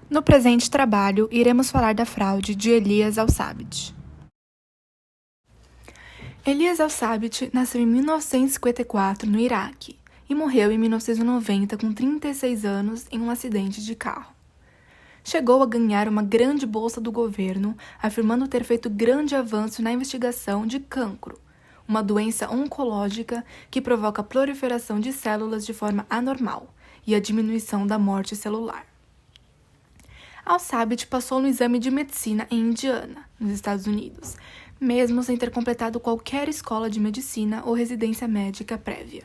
No presente trabalho, iremos falar da fraude de Elias Al-Sabit. Elias Al-Sabit nasceu em 1954 no Iraque e morreu em 1990 com 36 anos em um acidente de carro. Chegou a ganhar uma grande bolsa do governo, afirmando ter feito grande avanço na investigação de cancro, uma doença oncológica que provoca a proliferação de células de forma anormal e a diminuição da morte celular. Al-Sabit passou no exame de medicina em Indiana, nos Estados Unidos, mesmo sem ter completado qualquer escola de medicina ou residência médica prévia.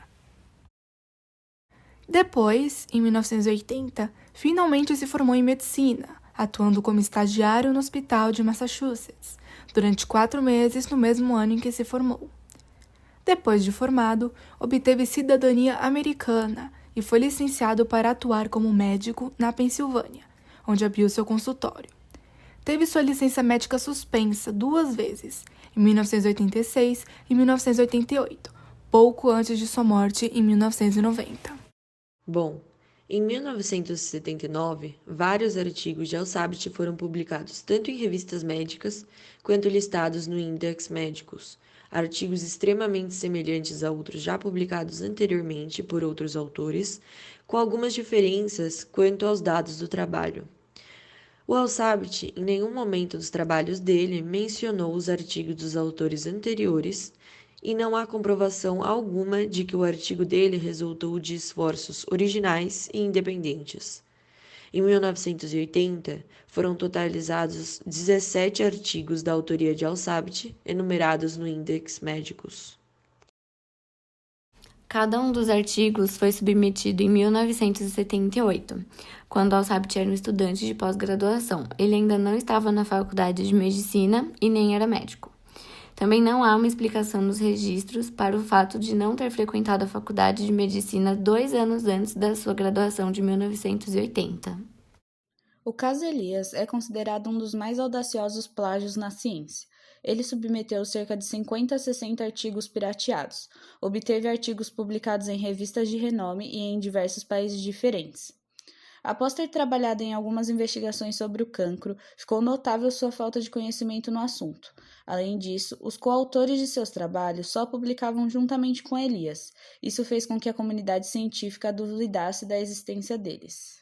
Depois, em 1980, finalmente se formou em medicina, atuando como estagiário no hospital de Massachusetts, durante 4 meses no mesmo ano em que se formou. Depois de formado, obteve cidadania americana e foi licenciado para atuar como médico na Pensilvânia, onde abriu seu consultório. Teve sua licença médica suspensa 2 vezes, em 1986 e 1988, pouco antes de sua morte em 1990. Bom, em 1979, vários artigos de Al-Sabit foram publicados tanto em revistas médicas quanto listados no Index Médicos, artigos extremamente semelhantes a outros já publicados anteriormente por outros autores, com algumas diferenças quanto aos dados do trabalho. O Al-Sabit, em nenhum momento dos trabalhos dele, mencionou os artigos dos autores anteriores, e não há comprovação alguma de que o artigo dele resultou de esforços originais e independentes. Em 1980, foram totalizados 17 artigos da autoria de Al-Sabit, enumerados no Index Médicos. Cada um dos artigos foi submetido em 1978, quando Al-Sabit era um estudante de pós-graduação. Ele ainda não estava na faculdade de medicina e nem era médico. Também não há uma explicação nos registros para o fato de não ter frequentado a faculdade de medicina 2 anos antes da sua graduação de 1980. O caso Elias é considerado um dos mais audaciosos plágios na ciência. Ele submeteu cerca de 50 a 60 artigos pirateados, obteve artigos publicados em revistas de renome e em diversos países diferentes. Após ter trabalhado em algumas investigações sobre o cancro, ficou notável sua falta de conhecimento no assunto. Além disso, os coautores de seus trabalhos só publicavam juntamente com Elias. Isso fez com que a comunidade científica duvidasse da existência deles.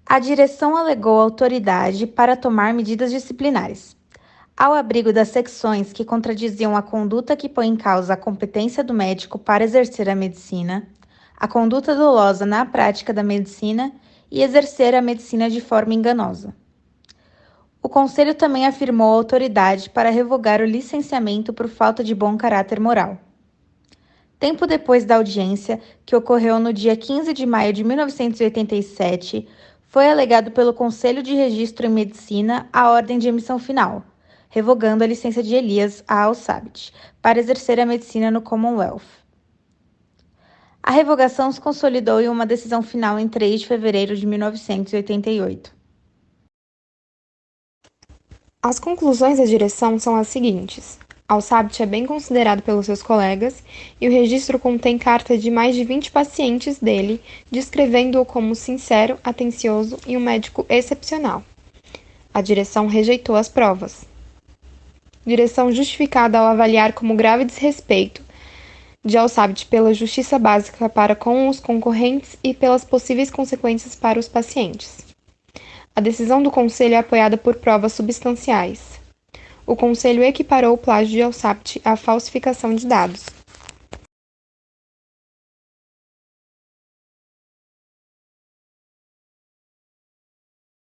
A direção alegou autoridade para tomar medidas disciplinares. Ao abrigo das secções que contradiziam a conduta que põe em causa a competência do médico para exercer a medicina, a conduta dolosa na prática da medicina e exercer a medicina de forma enganosa. O Conselho também afirmou autoridade para revogar o licenciamento por falta de bom caráter moral. Tempo depois da audiência, que ocorreu no dia 15 de maio de 1987, foi alegado pelo Conselho de Registro em Medicina a ordem de emissão final, revogando a licença de Elias Al-Sabit para exercer a medicina no Commonwealth. A revogação se consolidou em uma decisão final em 3 de fevereiro de 1988. As conclusões da direção são as seguintes. Al-Sabit é bem considerado pelos seus colegas e o registro contém carta de mais de 20 pacientes dele, descrevendo-o como sincero, atencioso e um médico excepcional. A direção rejeitou as provas. Direção justificada ao avaliar como grave desrespeito de Al-Sabit pela justiça básica para com os concorrentes e pelas possíveis consequências para os pacientes. A decisão do Conselho é apoiada por provas substanciais. O Conselho equiparou o plágio de Al-Sabit à falsificação de dados.